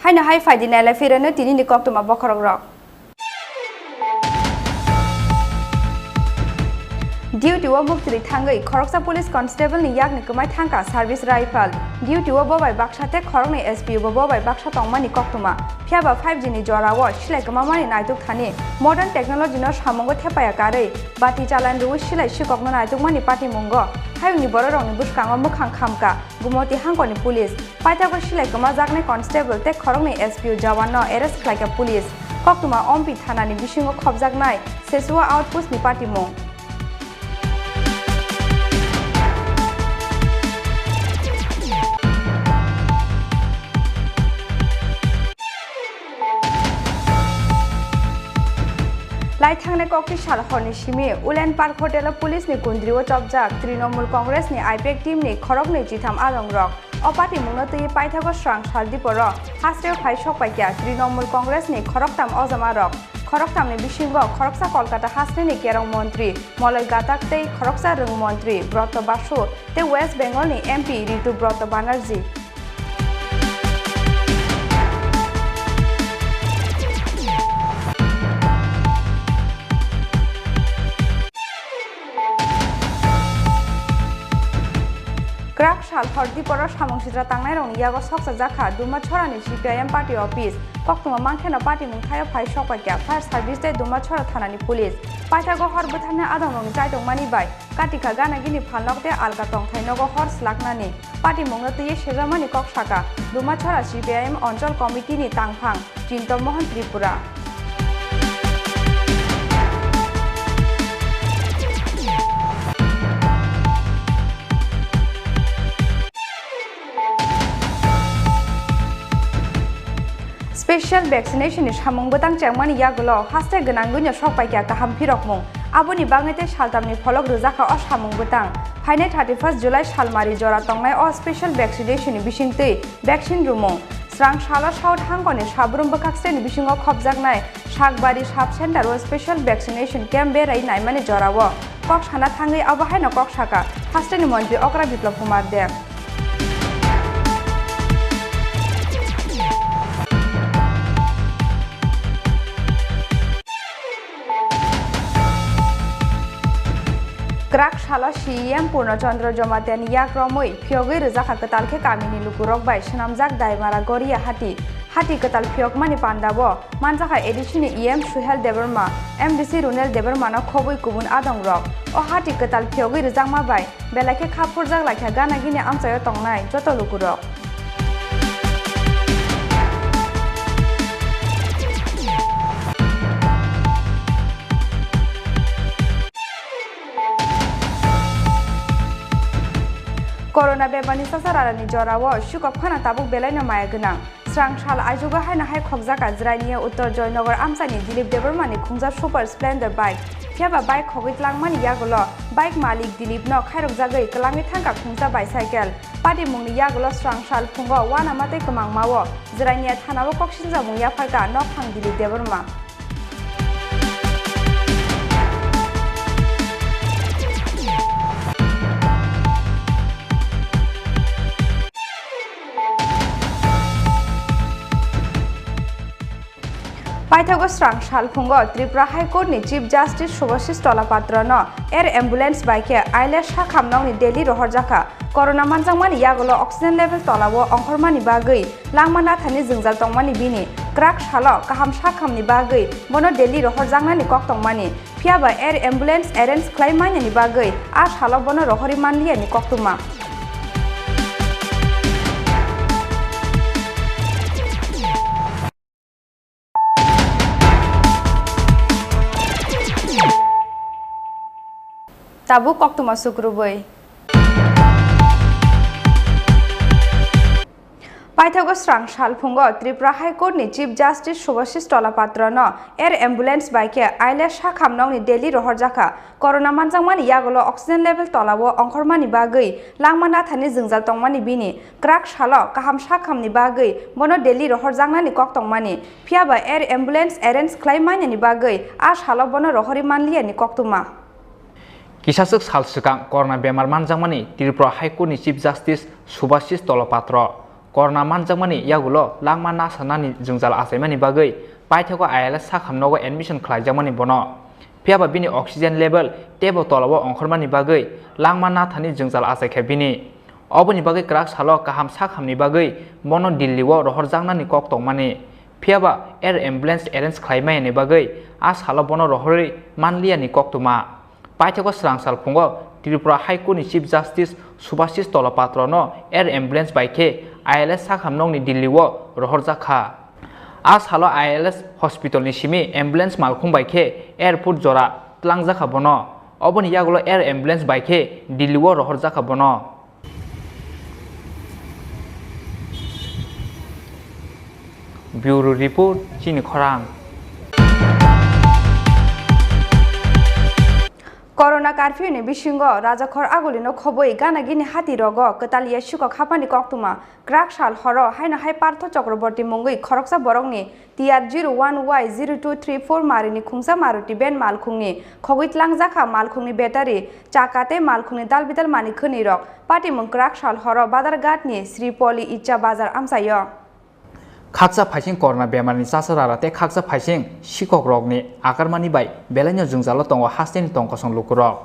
Speaker 1: Haina hai faidina la firana Tini ni KOKTWMA bokorok. Duty wa muktri thangai khoroksa police constable ni yakni kumai thangka service rifle duty wa bobai baksate khorok ni SP wa bobai baksa tongmani KOKTWMA phiaba 5G ni jora wa silai kamamani naituk thani modern technology no samongo thepaya kare bati chalan ru silai sikok no naituk mani party mongo hayuni bororong ni buskango mukhang khamka gumoti hangkoni police paitago silai kama jakne constable te khorok ni SP jawan no arrest khlaika police KOKTWMA ompi thana ni bisingo khobjaknai sesua outpost ni party mong Lai thangne kokti sal horni simi Ulen Park Hotel police ni kundriwo chopjak Trinamool Congress ni IPAC team ni khorok ni chitham arongrok opati mungno tui paithago strang saldiporo hasreu phai sokpaikya Trinamool Congress ni khoroktam ojamarok khoroktam ni bisingo khoroksa Kolkata hasre ni kerong mantri Molai Gatak tei khoroksa rung mantri Broto Basu te West Bengal ni MP Ritu Broto Banerjee Krak sal hordi poro samungsitra tangnai rong yago soksa jakha duma chora ni CPIM party office KOKTWMA mangkhena party mungthayo phai sokpaikya fire service te duma chora thana ni police paithago hor buthana adong rong chaitung mani bai katika gana gini phalnok te alka tongthainogo hor slaknani party mungno tuye sejamani koksaka duma chora CPIM onchol committee ni tangphang Chinto Mohan Tripura Special vaccination ni samung butang changmani yagulo haste ganangunya sokpaikya kaham phirokmung aboni bangete saltamni pholok rujaka o samung butang phaine 31 July salmari jora tongnai o special vaccination ni bisingtei vaccine rumung srang sala south hangkoni sabrum bakakse ni bisingo khobjaknai sakbari sub center o special vaccination camp berai naimani jorawo kok sana thangai abahaina kok saka haste ni mantri Okra Biplop Kumar de Krak shala CM Purnachandra Jomateni yakromoi phiogoi rujaka katalkhe kamini lukurok bai shnamjak daimara goria hati katal phiogmani pandabo manjaka edishini EM Suhel Debarma MDC Runel Debarma no khoboi kubun adongrok o hati katal phiogoi rujakma bai belakhe khapurjak lakha gana gini amchayo tongnai joto lukurok Corona bebani sasarani jorawo shukop khana tabuk belaina maya gnang srang sal ajuga haina hai khokjaka jrainiya Uttar Joynagar amsani Dilip Debarmani khungja super splendor bike phiaba bike khogit langmani yagulo bike malik Dilip no khairok jagai klangi thangka khungja bicycle padi mungni yagulo srang sal phungo wana mate kamangmawo jrainiya thanawo koksinja mung yafarka nok phang Dilip Debarma Paithago srang salphungo Tripura High Court ni Chief Justice Subhashis Tolapatra no air ambulance bike aile sakhamnau ni Delhi rohor jaka corona manjangmani yagulo oxygen level tolawo ongkhormani bagui langmana thani jingjal tongmani bini krak salo kaham sakhamni bagui bono Delhi rohor jangnani kok tongmani phiaba air ambulance arrange khlaimani ni bagui a salo bono rohori manliya ni KOKTWMA Tabu KOKTWMA sukrubai पाइथागो स्रां सालफुंगो Tripura high court नि chief justice Subhasish तलापात्र न air ambulance बाइके आइले साखामनावनि दिल्ली रहर जाखा corona मानजांमानि यागलो oxygen level तलावो अंखरमानि बागै लांमाना थानि जोंजाल तंमानि बिनि क्राक सालो काहाम साखामनि बागै बनो दिल्ली रहर जांनानि कक्तंमानि फियाबा एयर एम्बुलेंस अरेन्ज खालामनायनि बागै आ सालो बनो रहरि मानलियानि कक्तुमा
Speaker 2: किसासक साल सिगां कोरोना बेमार मानजांमानि त्रिपुरा हाईकोर्टनि chief justice Subhasish Talapatra corona मानजांमानि यागुलो लांमा नासानानि जोंजाल आसायमानि बागै पाइथागो आइएलएस साखामनावो एडमिशन खालामजामानि बनो फियाबा बिनि ऑक्सीजन लेवल टेबो तलावो अंखरमानि बागै लांमा नाथानि जोंजाल आसायखे बिनि अबनि बागै क्राक सालो काहाम साखामनि बागै बनो दिल्लीओ रहरजांनानि कक्तंमानि फियाबा एयर एम्बुलेंस अरेन्ज खालामनायनि बागै आ सालो बनो रहरै मानलियानि कक्तुमा पाइथागो स्रां सालफुंगो त्रिपुरा हाईकोर्टनि चीफ जस्टिस सुभाषिष तलापात्र न एयर एम्बुलेंस बाइके आइएलएस साखामनावनि दिल्लीओ रहरजाखा आ सालो आइएलएस हॉस्पिटलनि सिमी एम्बुलेंस मालखुं बाइके एयरपोर्ट जरा तलांजाखा बनो अबनि यागलो एयर एम्बुलेंस बाइके दिल्लीओ रहरजाखा बनो ब्यूरो रिपोर्ट चिनी खरां
Speaker 1: कोरोना कर्फ्यू नि बिसिंगो राजाखर आगुलिनो खबई गानागिनि हाति रगो कतालिया सुक खापानि कक्तुमा क्राक साल हरो हाइना हाइ पार्थ चक्रवर्ती मुंगै खरकसा बरंगनि TR01Y0234 मारिनि खुंसा मारुति बेन मालखुंनि खगैतलां जाखा मालखुंनि बेटारि चाकाते मालखुंनि दालबिदाल मानि खनि रक पार्टी मुं क्राक साल हरो बादारघाटनि श्रीपली इच्चा बाजार आमसायो
Speaker 2: खाकसा फाइसिं कोरोना बेमारनि सासराराते खाकसा फाइसिं शिककरकनि आकारमानि बाय बेलाइनो जोंजालो तंगो हास्तेनि तंकसं लुकुरक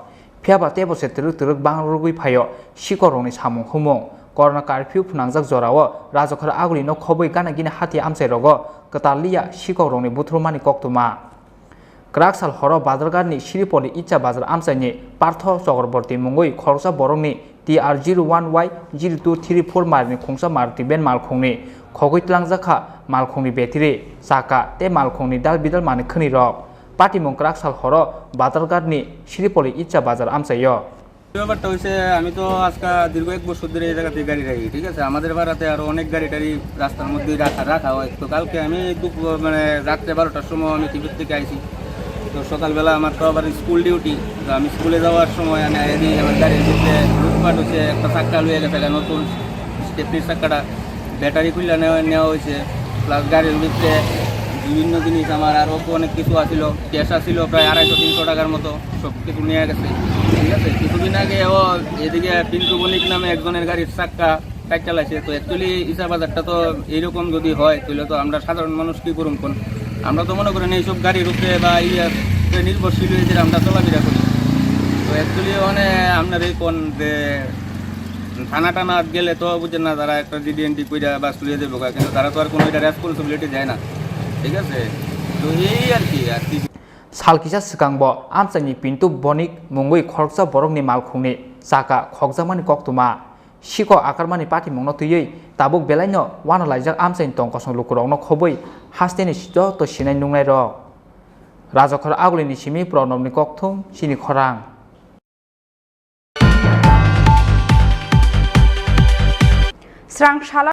Speaker 2: फियाबा तेबसे तुरुक तुरुक बांरुगुइ फायो शिककरकनि सामुं हुमुं कोरोना कर्फ्यू फुनांजाक जरावो राजखर आगुलिनो खबै गानागिनि हाति आमसाय रगो कतालिया शिककरकनि बुथ्रुमानि कक्तुमा क्राकसाल हरो बादरगारनि श्रीपली इच्चा बाजार आमसायनि पार्थ चक्रवर्ती मुंगै खरसा बरंनि TR01Y0234 मारिनि खुंसा मारुति बेन मालखुंनि खगैतलांजाखा मालखुंनि बेटिरि चाका ते मालखुंनि दालबिदाल मानि खनि रक पार्टी मुं क्राकसाल हरो बादरगारनि श्रीपली इच्चा बाजार आमसायो
Speaker 15: ব্যাপারটা হচ্ছে আমি তো আজকে দীর্ঘ 1 বছর ধরে এই জায়গাতে গাড়ি রাখি ঠিক আছে আমাদের বাড়াতে আরো অনেক গাড়ি টাড়ি রাস্তার মধ্যে রাখা হয় তো কালকে আমি মানে রাত্রে 12টার সময় আমি টিভির থেকে আইছি তো সকালবেলা আমার তো আবার স্কুল ডিউটি তো আমি স্কুলে যাওয়ার সময় আমি আইডি আমার গাড়ির ভিতরে লুটপাট হচ্ছে একটা চাক্কা লুয়ে গেছে নতুন স্টেপনির চাক্কাটা ব্যাটারি খুলে নেওয়া হয়েছে প্লাস গাড়ির ভিতরে বিভিন্ন জিনিস আমার আরও অনেক কিছু আসছিল ক্যাশ আসছিল প্রায় 250-300 টাকার মতো সব কিছু নিয়ে গেছে ঠিক আছে কিছুদিন আগে ও এদিকে পিন্টু বণিক নামে একজনের গাড়ির চাক্কা টাইট চালাইছে তো অ্যাকচুয়ালি ইসা বাজারটা তো এইরকম যদি হয় তাহলে তো আমরা সাধারণ মানুষ কী করুন কোন আমরা তো মনে করেন এইসব গাড়ির উপরে বা নির্ভরশীল হয়ে যে আমরা চলাফেরা করি তো অ্যাকচুয়ালি মানে আপনার এই কোন যে থানা টানা গেলে তো বুঝছেন না তারা একটা জিডিএনটি কইরা বা তুলে দেবো কিন্তু তারা তো আর কোনো এটা রেসপন্সিবিলিটি যায় না ঠিক আছে তো এই আর কি
Speaker 2: सालकिसा सिगांबो आमसानि पिन्टु बणिक मुंगै खरकसा बरंनि मालखुंनि चाका खगजामानि कक्तुमा शिको आकारमानि पार्टी मुंनो तुयै ताबुक बेलाइनो वाना लाइजाक आमसानि तंकसं लुकुरावनो खबै हास्तेनि जत सिनाय नुंनाय रक राजखर आगुलिनि सिमी प्रणबनि कक्थुम सिनि खरां
Speaker 1: स्रां